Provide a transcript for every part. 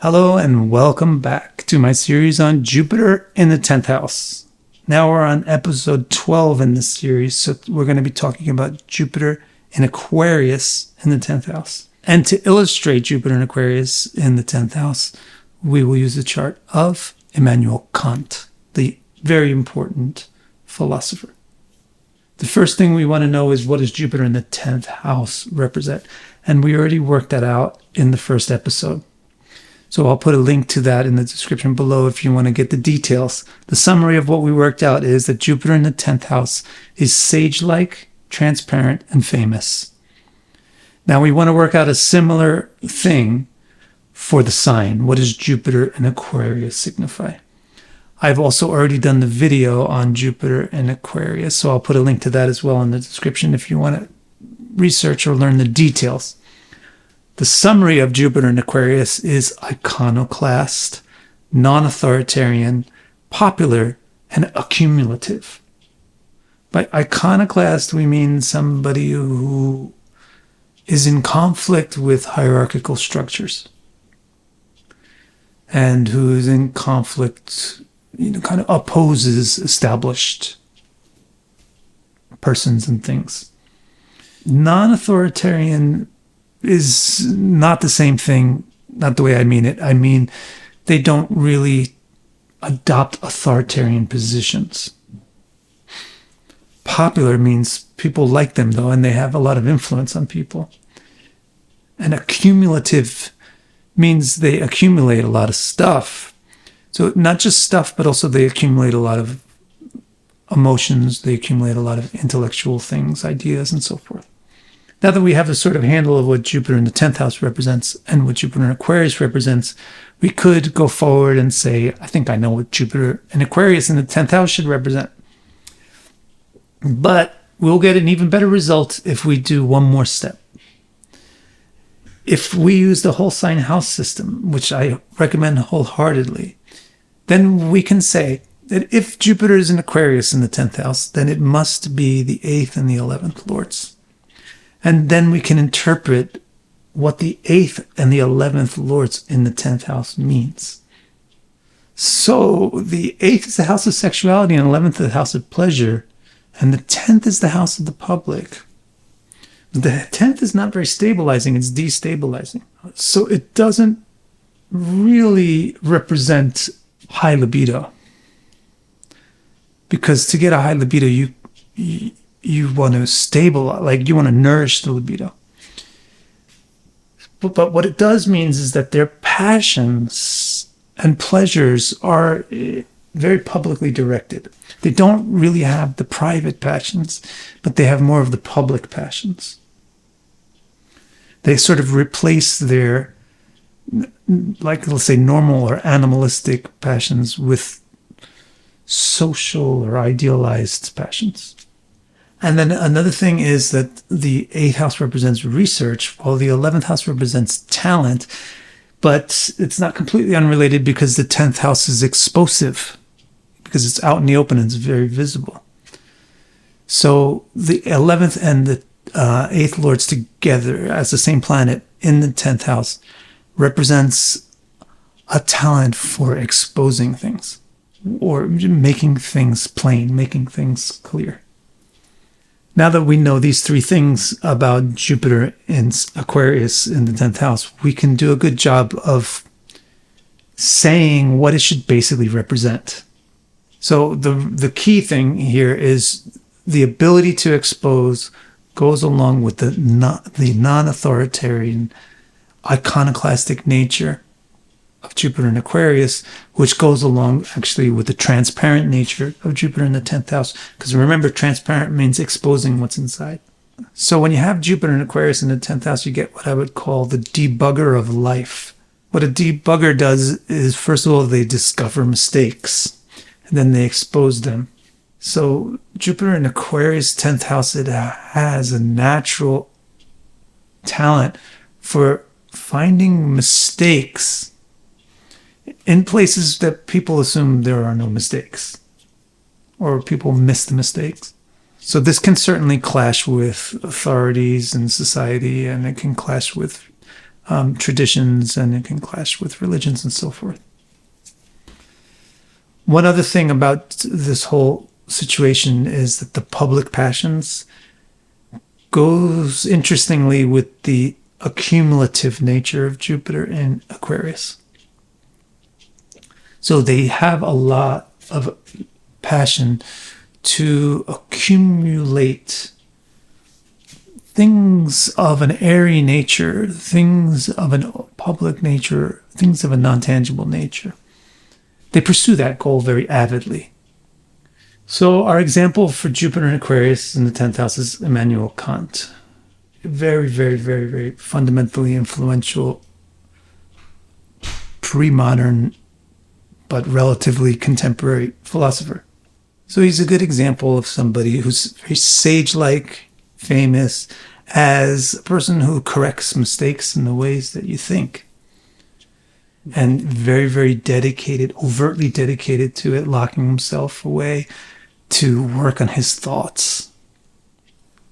Hello and welcome back to my series on Jupiter in the 10th house. Now we're on episode 12 in this series, so we're going to be talking about Jupiter in Aquarius in the 10th house. And to illustrate Jupiter in Aquarius in the 10th house, we will use the chart of Immanuel Kant, the very important philosopher. The first thing we want to know is, what does Jupiter in the 10th house represent? And we already worked that out in the first episode. So I'll put a link to that in the description below if you want to get the details. The summary of what we worked out is that Jupiter in the 10th house is sage-like, transparent, and famous. Now we want to work out a similar thing for the sign. What does Jupiter in Aquarius signify? I've also already done the video on Jupiter in Aquarius, so I'll put a link to that as well in the description if you want to research or learn the details. The summary of Jupiter in Aquarius is iconoclast, non-authoritarian, popular, and accumulative. By iconoclast, we mean somebody who is in conflict with hierarchical structures and who is in conflict, kind of opposes established persons and things. Non-authoritarian is not the same thing, not the way I mean it. I mean, they don't really adopt authoritarian positions. Popular means people like them, though, and they have a lot of influence on people. And accumulative means they accumulate a lot of stuff. So not just stuff, but also they accumulate a lot of emotions, they accumulate a lot of intellectual things, ideas, and so forth. Now that we have a sort of handle of what Jupiter in the 10th house represents and what Jupiter in Aquarius represents, we could go forward and say, I think I know what Jupiter in Aquarius in the 10th house should represent. But we'll get an even better result if we do one more step. If we use the whole sign house system, which I recommend wholeheartedly, then we can say that if Jupiter is in Aquarius in the 10th house, then it must be the 8th and the 11th lords. And then we can interpret what the 8th and the 11th lords in the 10th house means. So the 8th is the house of sexuality and 11th is the house of pleasure. And the 10th is the house of the public. The 10th is not very stabilizing, it's destabilizing. So it doesn't really represent high libido. Because to get a high libido, you want to stabilize, like you want to nourish the libido. But what it does means is that their passions and pleasures are very publicly directed. They don't really have the private passions, but they have more of the public passions. They sort of replace their, like, let's say, normal or animalistic passions with social or idealized passions. And then another thing is that the 8th house represents research, while the 11th house represents talent. But it's not completely unrelated because the 10th house is explosive, because it's out in the open and it's very visible. So the 11th and the 8th lords together as the same planet in the 10th house represents a talent for exposing things or making things plain, making things clear. Now that we know these three things about Jupiter in Aquarius in the 10th house, we can do a good job of saying what it should basically represent. So the key thing here is the ability to expose goes along with the non-authoritarian iconoclastic nature of Jupiter in Aquarius, which goes along actually with the transparent nature of Jupiter in the 10th house. Because remember, transparent means exposing what's inside. So when you have Jupiter in Aquarius in the 10th house, you get what I would call the debugger of life. What a debugger does is, first of all, they discover mistakes, and then they expose them. So Jupiter in Aquarius 10th house, it has a natural talent for finding mistakes in places that people assume there are no mistakes, or people miss the mistakes. So this can certainly clash with authorities in society, and it can clash with traditions, and it can clash with religions and so forth. One other thing about this whole situation is that the public passions goes interestingly with the accumulative nature of Jupiter in Aquarius. So they have a lot of passion to accumulate things of an airy nature, things of a public nature, things of a non-tangible nature. They pursue that goal very avidly. So our example for Jupiter in Aquarius in the 10th house is Immanuel Kant. Very, very, very, very fundamentally influential, pre-modern, but relatively contemporary philosopher. So he's a good example of somebody who's very sage-like, famous, as a person who corrects mistakes in the ways that you think. And very, very dedicated, overtly dedicated to it, locking himself away to work on his thoughts.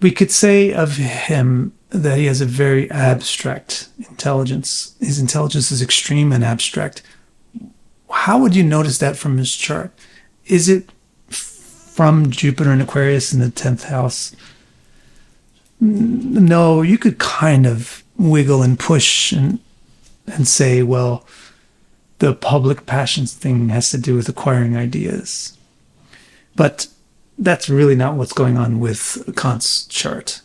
We could say of him that he has a very abstract intelligence. His intelligence is extreme and abstract. How would you notice that from his chart? Is it from Jupiter in Aquarius in the 10th house? No, you could kind of wiggle and push and say, well, the public passions thing has to do with acquiring ideas. But that's really not what's going on with Kant's chart.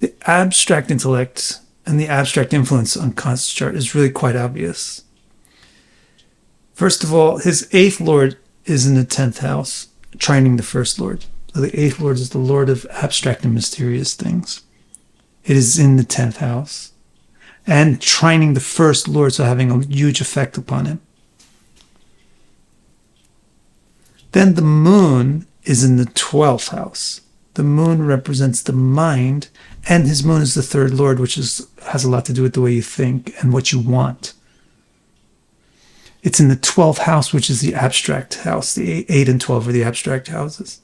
The abstract intellect and the abstract influence on Kant's chart is really quite obvious. First of all, his 8th lord is in the 10th house, trining the 1st lord. So the 8th lord is the lord of abstract and mysterious things. It is in the 10th house. And trining the 1st lord, so having a huge effect upon him. Then the moon is in the 12th house. The moon represents the mind, and his moon is the 3rd lord, which has a lot to do with the way you think and what you want. It's in the 12th house, which is the abstract house. The 8 and 12 are the abstract houses.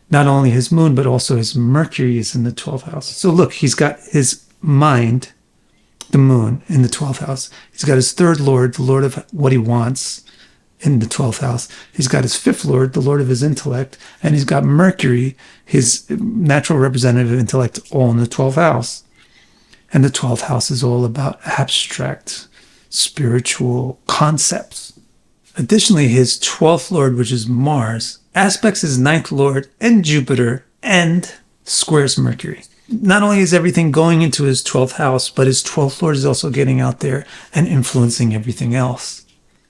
Not only his moon, but also his Mercury is in the 12th house. So look, he's got his mind, the moon, in the 12th house. He's got his 3rd lord, the lord of what he wants, in the 12th house. He's got his 5th lord, the lord of his intellect, and he's got Mercury, his natural representative of intellect, all in the 12th house. And the 12th house is all about abstract spiritual concepts. Additionally, his 12th lord, which is Mars, aspects his 9th lord and Jupiter and squares Mercury. Not only is everything going into his 12th house, but his 12th lord is also getting out there and influencing everything else.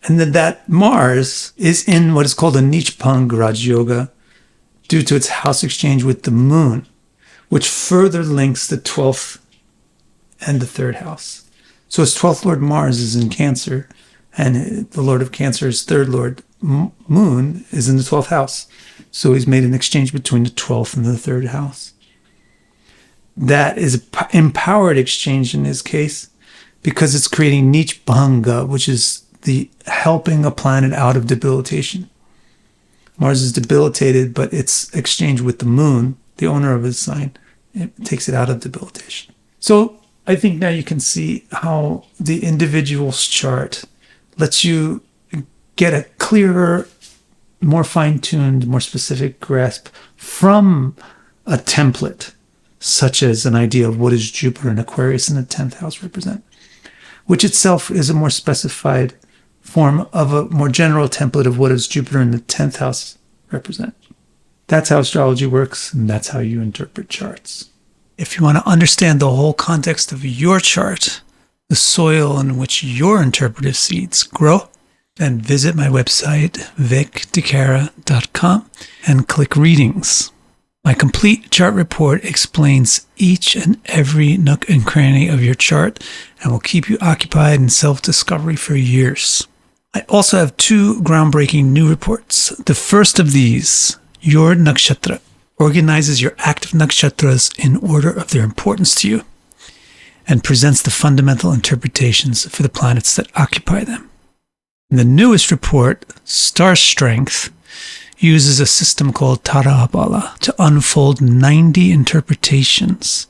And then that Mars is in what is called a Nichpang Raj Yoga due to its house exchange with the moon, which further links the 12th and the 3rd house. So his 12th lord Mars is in Cancer, and the lord of Cancer, his 3rd lord Moon, is in the 12th house. So he's made an exchange between the 12th and the 3rd house. That is an empowered exchange in his case because it's creating Nichbhanga, which is the helping a planet out of debilitation. Mars is debilitated, but its exchange with the moon, the owner of his sign, it takes it out of debilitation. So I think now you can see how the individual's chart lets you get a clearer, more fine-tuned, more specific grasp from a template, such as an idea of what does Jupiter and Aquarius in the 10th house represent, which itself is a more specified form of a more general template of what does Jupiter in the 10th house represent. That's how astrology works, and that's how you interpret charts. If you want to understand the whole context of your chart, the soil in which your interpretive seeds grow, then visit my website, vicdecara.com, and click Readings. My complete chart report explains each and every nook and cranny of your chart and will keep you occupied in self-discovery for years. I also have 2 groundbreaking new reports. The first of these, Your Nakshatra, organizes your active nakshatras in order of their importance to you and presents the fundamental interpretations for the planets that occupy them. The newest report, Star Strength, uses a system called Tarahabala to unfold 90 interpretations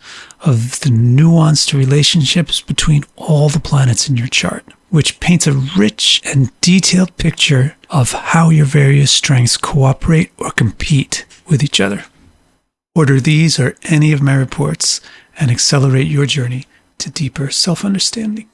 of the nuanced relationships between all the planets in your chart, which paints a rich and detailed picture of how your various strengths cooperate or compete with each other. Order these or any of my reports and accelerate your journey to deeper self-understanding.